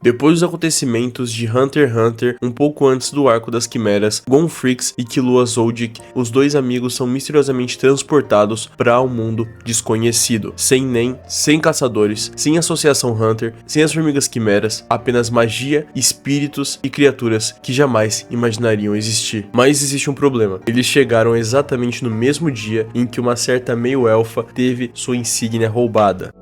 Depois dos acontecimentos de Hunter x Hunter, um pouco antes do arco das quimeras, Gon Freaks e Killua Zoldyck, os dois amigos são misteriosamente transportados para um mundo desconhecido, sem Nen, sem caçadores, sem associação Hunter, sem as formigas quimeras, apenas magia, espíritos e criaturas que jamais imaginariam existir. Mas existe um problema, eles chegaram exatamente no mesmo dia em que uma certa meio-elfa teve sua insígnia roubada.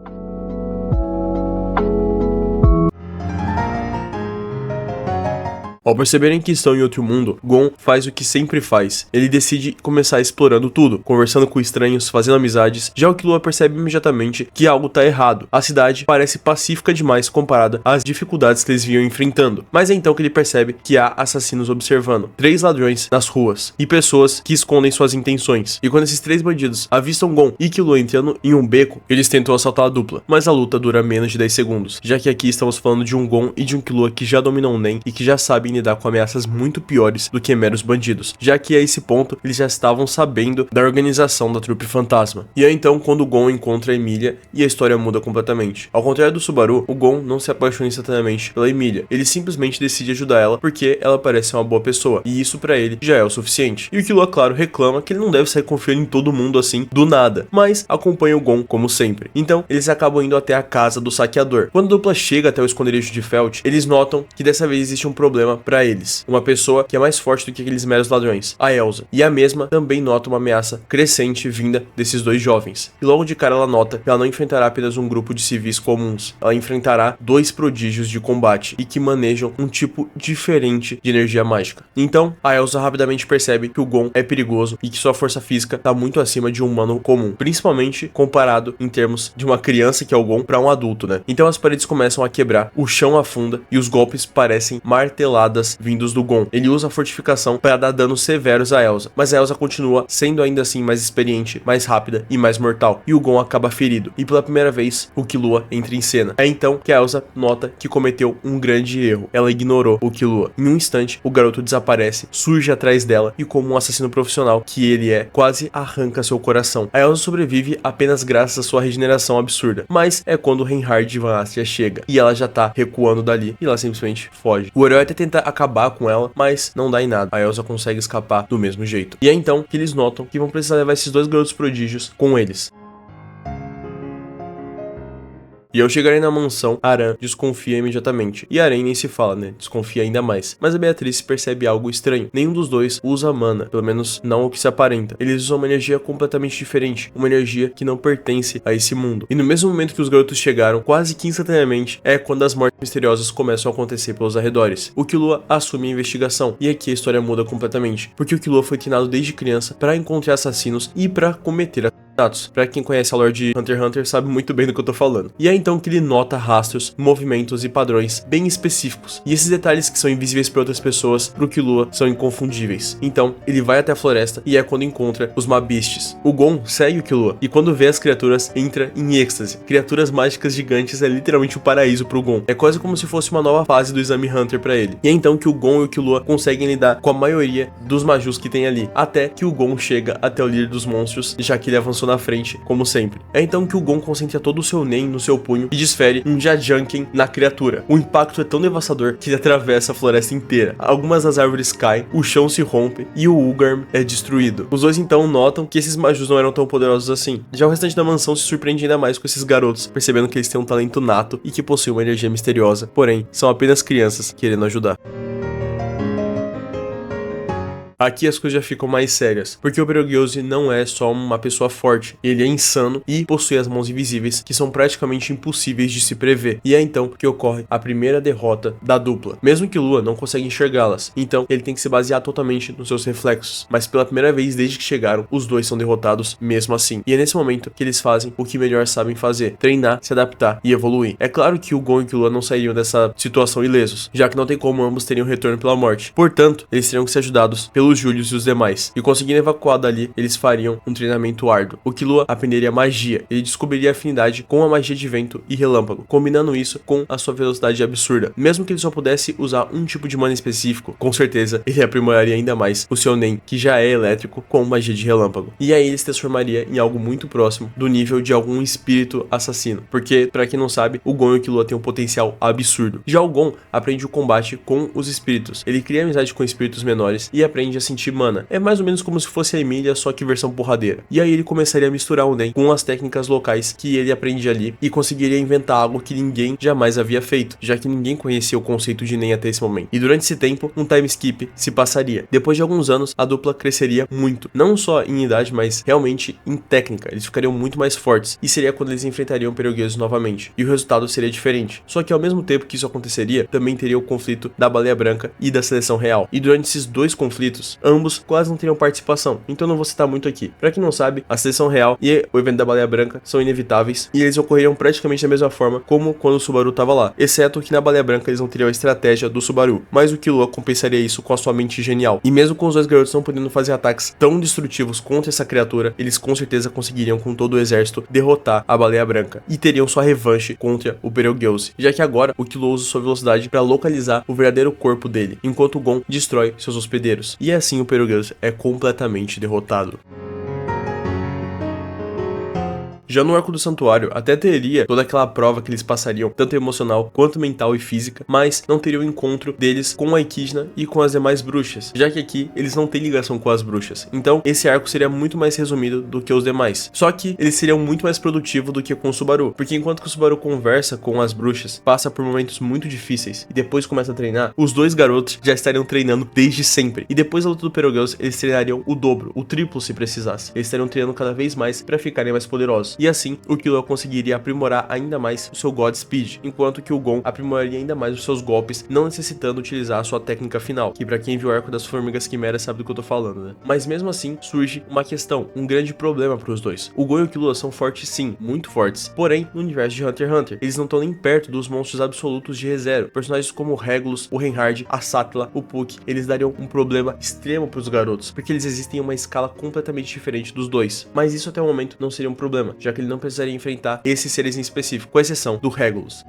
Ao perceberem que estão em outro mundo, Gon faz o que sempre faz. Ele decide começar explorando tudo, conversando com estranhos, fazendo amizades. Já o Killua percebe imediatamente que algo tá errado. A cidade parece pacífica demais comparada às dificuldades que eles vinham enfrentando. Mas é então que ele percebe que há assassinos observando. 3 ladrões nas ruas e pessoas que escondem suas intenções. E quando esses 3 bandidos avistam Gon e Killua entrando em um beco, eles tentam assaltar a dupla. Mas a luta dura menos de 10 segundos, já que aqui estamos falando de um Gon e de um Killua que já dominam o Nen e que já sabem lidar com ameaças muito piores do que meros bandidos, já que a esse ponto eles já estavam sabendo da organização da trupe fantasma. E é então quando o Gon encontra a Emilia e a história muda completamente. Ao contrário do Subaru, o Gon não se apaixona instantaneamente pela Emilia, ele simplesmente decide ajudar ela porque ela parece ser uma boa pessoa, e isso pra ele já é o suficiente. E o Killua, claro, reclama que ele não deve sair confiando em todo mundo assim, do nada, mas acompanha o Gon como sempre. Então eles acabam indo até a casa do saqueador. Quando a dupla chega até o esconderijo de Felt, eles notam que dessa vez existe um problema pra eles. Uma pessoa que é mais forte do que aqueles meros ladrões, a Elsa. E a mesma também nota uma ameaça crescente vinda desses dois jovens. E logo de cara ela nota que ela não enfrentará apenas um grupo de civis comuns. Ela enfrentará 2 prodígios de combate e que manejam um tipo diferente de energia mágica. Então, a Elsa rapidamente percebe que o Gon é perigoso e que sua força física está muito acima de um humano comum. Principalmente comparado em termos de uma criança que é o Gon para um adulto, né? Então as paredes começam a quebrar, o chão afunda e os golpes parecem marteladas vindos do Gon. Ele usa a fortificação para dar danos severos a Elsa, mas a Elsa continua sendo ainda assim mais experiente, mais rápida e mais mortal, e o Gon acaba ferido, e pela primeira vez o Killua entra em cena. É então que a Elsa nota que cometeu um grande erro, ela ignorou o Killua. Em um instante, o garoto desaparece, surge atrás dela e como um assassino profissional que ele é, quase arranca seu coração. A Elsa sobrevive apenas graças à sua regeneração absurda, mas é quando o Reinhard de Van Astia chega, e ela já tá recuando dali, e ela simplesmente foge. O herói até tenta acabar com ela, mas não dá em nada. A Elsa consegue escapar do mesmo jeito. E é então que eles notam que vão precisar levar esses 2 garotos prodígios com eles. E ao chegarem na mansão, Aran desconfia imediatamente. E Aren nem se fala, né? Desconfia ainda mais. Mas a Beatriz percebe algo estranho. Nenhum dos dois usa mana, pelo menos não o que se aparenta. Eles usam uma energia completamente diferente, uma energia que não pertence a esse mundo. E no mesmo momento que os garotos chegaram, quase que instantaneamente, é quando as mortes misteriosas começam a acontecer pelos arredores. O Killua assume a investigação. E aqui a história muda completamente, porque o Killua foi treinado desde criança para encontrar assassinos e para cometer assassinatos. Pra quem conhece a lore de Hunter x Hunter sabe muito bem do que eu tô falando. E é então que ele nota rastros, movimentos e padrões bem específicos. E esses detalhes que são invisíveis para outras pessoas, pro Killua são inconfundíveis. Então ele vai até a floresta e é quando encontra os Mabistes. O Gon segue o Killua e quando vê as criaturas entra em êxtase. Criaturas mágicas gigantes é literalmente o paraíso pro Gon. É quase como se fosse uma nova fase do Exame Hunter pra ele. E é então que o Gon e o Killua conseguem lidar com a maioria dos Majus que tem ali. Até que o Gon chega até o líder dos monstros, já que ele avançou na frente, como sempre. É então que o Gon concentra todo o seu Nen no seu punho e desfere um Jajanken na criatura. O impacto é tão devastador que ele atravessa a floresta inteira. Algumas das árvores caem, o chão se rompe e o Ugarm é destruído. Os dois então notam que esses Majus não eram tão poderosos assim. Já o restante da mansão se surpreende ainda mais com esses garotos, percebendo que eles têm um talento nato e que possuem uma energia misteriosa, porém, são apenas crianças querendo ajudar. Aqui as coisas já ficam mais sérias, porque o Betelgeuse não é só uma pessoa forte, ele é insano e possui as mãos invisíveis que são praticamente impossíveis de se prever. E é então que ocorre a primeira derrota da dupla, mesmo que Lua não consiga enxergá-las, então ele tem que se basear totalmente nos seus reflexos, mas pela primeira vez desde que chegaram, os dois são derrotados mesmo assim. E é nesse momento que eles fazem o que melhor sabem fazer, treinar, se adaptar e evoluir. É claro que o Gon e o Lua não sairiam dessa situação ilesos, já que não tem como ambos teriam retorno pela morte, portanto, eles teriam que ser ajudados pelo os Júlios e os demais, e conseguindo evacuar dali, eles fariam um treinamento árduo. O Killua aprenderia magia, ele descobriria afinidade com a magia de vento e relâmpago, combinando isso com a sua velocidade absurda. Mesmo que ele só pudesse usar um tipo de mana específico, com certeza ele aprimoraria ainda mais o seu Nen, que já é elétrico, com magia de relâmpago. E aí ele se transformaria em algo muito próximo do nível de algum espírito assassino, porque, pra quem não sabe, o Gon e o Killua têm um potencial absurdo. Já o Gon aprende o combate com os espíritos, ele cria amizade com espíritos menores e aprende a sentir mana. É mais ou menos como se fosse a Emília, só que versão porradeira. E aí ele começaria a misturar o Nen com as técnicas locais que ele aprende ali e conseguiria inventar algo que ninguém jamais havia feito, já que ninguém conhecia o conceito de Nen até esse momento. E durante esse tempo, um time skip se passaria. Depois de alguns anos, a dupla cresceria muito, não só em idade, mas realmente em técnica. Eles ficariam muito mais fortes, e seria quando eles enfrentariam Betelgeuse novamente, e o resultado seria diferente. Só que ao mesmo tempo que isso aconteceria, também teria o conflito da Baleia Branca e da Seleção Real. E durante esses dois conflitos, ambos quase não teriam participação, então não vou citar muito aqui. Pra quem não sabe, a Seleção Real e o evento da Baleia Branca são inevitáveis, e eles ocorreriam praticamente da mesma forma como quando o Subaru tava lá, exceto que na Baleia Branca eles não teriam a estratégia do Subaru, mas o Killua compensaria isso com a sua mente genial. E mesmo com os dois garotos não podendo fazer ataques tão destrutivos contra essa criatura, eles com certeza conseguiriam com todo o exército derrotar a Baleia Branca, e teriam sua revanche contra o Betelgeuse, já que agora o Killua usa sua velocidade para localizar o verdadeiro corpo dele, enquanto o Gon destrói seus hospedeiros, e assim o Betelgeuse é completamente derrotado. Já no arco do santuário, até teria toda aquela prova que eles passariam, tanto emocional quanto mental e física, mas não teria o encontro deles com a Equidna e com as demais bruxas, já que aqui eles não têm ligação com as bruxas. Então esse arco seria muito mais resumido do que os demais. Só que eles seriam muito mais produtivos do que com o Subaru, porque enquanto que o Subaru conversa com as bruxas, passa por momentos muito difíceis e depois começa a treinar, os dois garotos já estariam treinando desde sempre. E depois da luta do Betelgeuse, eles treinariam o dobro, o triplo se precisasse. Eles estariam treinando cada vez mais para ficarem mais poderosos. E assim, o Killua conseguiria aprimorar ainda mais o seu God Speed, enquanto que o Gon aprimoraria ainda mais os seus golpes, não necessitando utilizar a sua técnica final, que pra quem viu o arco das Formigas Quimeras sabe do que eu tô falando, né? Mas mesmo assim, surge uma questão, um grande problema pros dois. O Gon e o Killua são fortes sim, muito fortes, porém, no universo de Hunter x Hunter, eles não estão nem perto dos monstros absolutos de ReZero. Personagens como o Regulus, o Reinhard, a Sattla, o Puck, eles dariam um problema extremo pros garotos, porque eles existem em uma escala completamente diferente dos dois. Mas isso até o momento não seria um problema, já que ele não precisaria enfrentar esses seres em específico, com exceção do Regulus.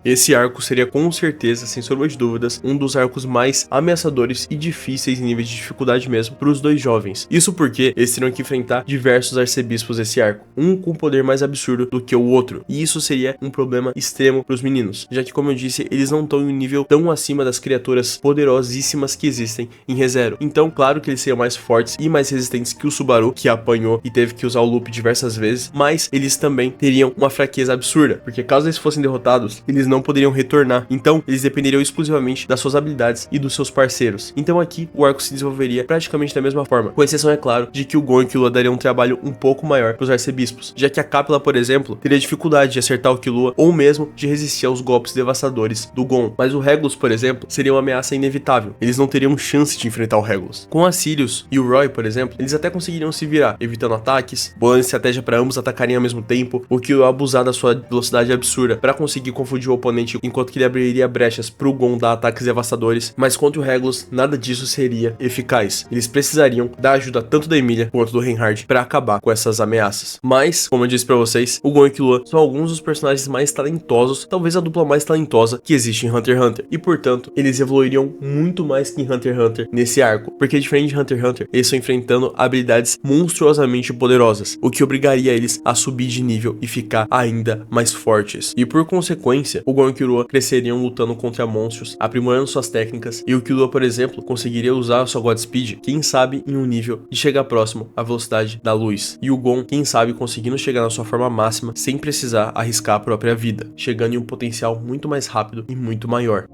Esse arco seria com certeza, sem sombra de dúvidas, um dos arcos mais ameaçadores e difíceis em nível de dificuldade mesmo para os dois jovens. Isso porque eles terão que enfrentar diversos arcebispos nesse arco, um com um poder mais absurdo do que o outro, e isso seria um problema extremo para os meninos, já que, como eu disse, eles não estão em um nível tão acima das criaturas poderosíssimas que existem em ReZero. Então, claro que eles seriam mais fortes e mais resistentes que o Subaru, que apanhou e teve que usar o loop diversas vezes, mas eles também teriam uma fraqueza absurda, porque caso eles fossem derrotados, eles não poderiam retornar, então eles dependeriam exclusivamente das suas habilidades e dos seus parceiros. Então aqui o arco se desenvolveria praticamente da mesma forma, com exceção, é claro, de que o Gon e o Killua dariam um trabalho um pouco maior para os arcebispos, já que a Capela, por exemplo, teria dificuldade de acertar o Killua ou mesmo de resistir aos golpes devastadores do Gon, mas o Regulus, por exemplo, seria uma ameaça inevitável, eles não teriam chance de enfrentar o Regulus. Com a Sirius e o Roy, por exemplo, eles até conseguiriam se virar, evitando ataques, bolando estratégia para ambos atacarem ao mesmo tempo, o Killua abusar da sua velocidade absurda para conseguir confundir o oponente, enquanto que ele abriria brechas pro Gon dar ataques devastadores, mas contra o Regulus, nada disso seria eficaz. Eles precisariam da ajuda tanto da Emília quanto do Reinhard para acabar com essas ameaças. Mas, como eu disse pra vocês, o Gon e o Killua são alguns dos personagens mais talentosos, talvez a dupla mais talentosa que existe em Hunter x Hunter, e portanto, eles evoluiriam muito mais que em Hunter x Hunter nesse arco, porque diferente de Hunter x Hunter, eles estão enfrentando habilidades monstruosamente poderosas, o que obrigaria eles a subir de nível e ficar ainda mais fortes. E por consequência, o Gon e o Killua cresceriam lutando contra monstros, aprimorando suas técnicas, e o Killua, por exemplo, conseguiria usar a sua God Speed, quem sabe em um nível de chegar próximo à velocidade da luz, e o Gon, quem sabe conseguindo chegar na sua forma máxima sem precisar arriscar a própria vida, chegando em um potencial muito mais rápido e muito maior.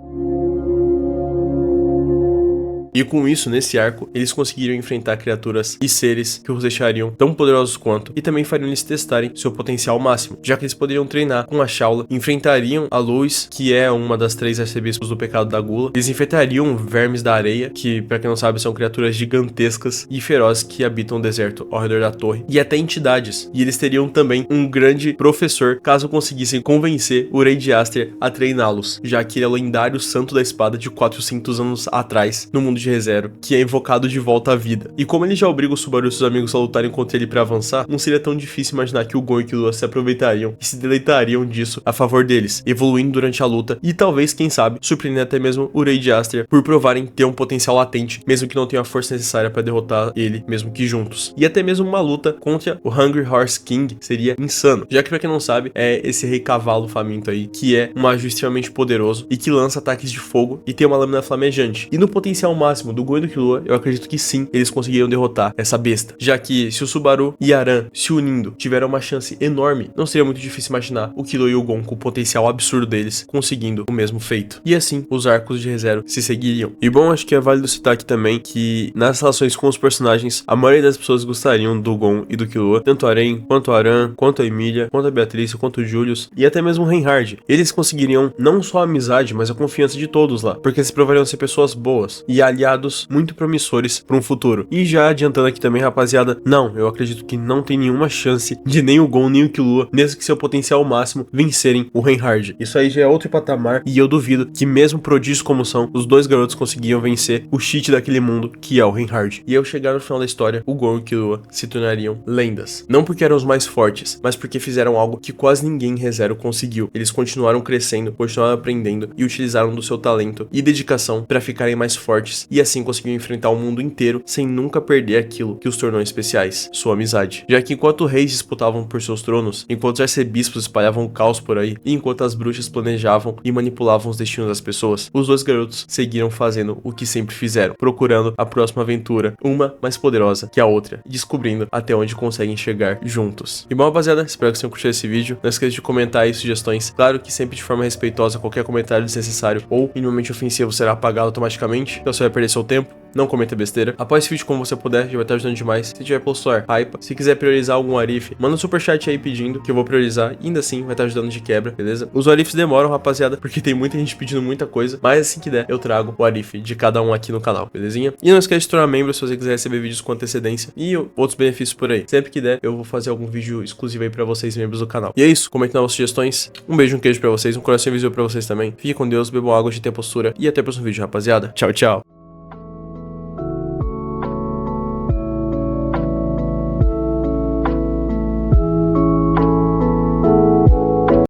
E com isso, nesse arco, eles conseguiram enfrentar criaturas e seres que os deixariam tão poderosos quanto, e também fariam eles testarem seu potencial máximo, já que eles poderiam treinar com a Shaula, enfrentariam a Luz, que é uma das 3 arcebispos do pecado da gula, eles enfrentariam vermes da areia, que pra quem não sabe são criaturas gigantescas e ferozes que habitam o deserto ao redor da torre, e até entidades, e eles teriam também um grande professor caso conseguissem convencer o Rei de Aster a treiná-los, já que ele é o lendário santo da espada de 400 anos atrás no mundo de ReZero, que é invocado de volta à vida. E como ele já obriga o Subaru e seus amigos a lutarem contra ele pra avançar, não seria tão difícil imaginar que o Gon e o Killua se aproveitariam e se deleitariam disso a favor deles, evoluindo durante a luta e talvez, quem sabe, surpreender até mesmo o Rei de Aster por provarem ter um potencial latente, mesmo que não tenham a força necessária para derrotar ele, mesmo que juntos. E até mesmo uma luta contra o Hungry Horse King seria insano, já que pra quem não sabe, é esse rei cavalo faminto aí, que é um maju extremamente poderoso e que lança ataques de fogo e tem uma lâmina flamejante. E no potencial máximo do Gon e do Killua, eu acredito que sim, eles conseguiriam derrotar essa besta, já que se o Subaru e Aran se unindo tiveram uma chance enorme, não seria muito difícil imaginar o Killua e o Gon com o potencial absurdo deles conseguindo o mesmo feito. E assim, os arcos de ReZero se seguiriam. E bom, acho que é válido citar aqui também que nas relações com os personagens, a maioria das pessoas gostariam do Gon e do Killua, tanto a Aren, quanto a Aran, quanto a Emilia, quanto a Beatriz, quanto o Julius e até mesmo o Reinhard. Eles conseguiriam não só a amizade, mas a confiança de todos lá, porque eles provariam ser pessoas boas e aliados muito promissores para um futuro. E já adiantando aqui também, rapaziada, não, eu acredito que não tem nenhuma chance de nem o Gon nem o Killua, mesmo que seu potencial máximo, vencerem o Reinhard. Isso aí já é outro patamar e eu duvido que mesmo prodígios como são, os dois garotos conseguiam vencer o cheat daquele mundo que é o Reinhard. E ao chegar no final da história, o Gon e o Killua se tornariam lendas. Não porque eram os mais fortes, mas porque fizeram algo que quase ninguém em ReZero conseguiu. Eles continuaram crescendo, continuaram aprendendo e utilizaram do seu talento e dedicação para ficarem mais fortes e assim conseguiram enfrentar o mundo inteiro sem nunca perder aquilo que os tornou especiais, sua amizade. Já que enquanto reis disputavam por seus tronos, enquanto os arcebispos espalhavam o caos por aí e enquanto as bruxas planejavam e manipulavam os destinos das pessoas, os dois garotos seguiram fazendo o que sempre fizeram, procurando a próxima aventura, uma mais poderosa que a outra, e descobrindo até onde conseguem chegar juntos. E bom, rapaziada, espero que vocês tenham curtido esse vídeo. Não esqueça de comentar aí sugestões, claro que sempre de forma respeitosa, qualquer comentário desnecessário ou minimamente ofensivo será apagado automaticamente, então você vai perder seu tempo. Não cometa besteira. Apoie esse vídeo como você puder, já vai estar ajudando demais. Se tiver postar, hype. Se quiser priorizar algum Arif, manda um superchat aí pedindo, que eu vou priorizar. E ainda assim, vai estar ajudando de quebra, beleza? Os Arifs demoram, rapaziada, porque tem muita gente pedindo muita coisa. Mas assim que der, eu trago o Arif de cada um aqui no canal, belezinha? E não esquece de tornar membro se você quiser receber vídeos com antecedência e outros benefícios por aí. Sempre que der, eu vou fazer algum vídeo exclusivo aí pra vocês, membros do canal. E é isso, comentem novas sugestões. Um beijo, um queijo pra vocês, um coração invisível pra vocês também. Fique com Deus, bebam água, de ter postura. E até o próximo vídeo, rapaziada. Tchau, tchau.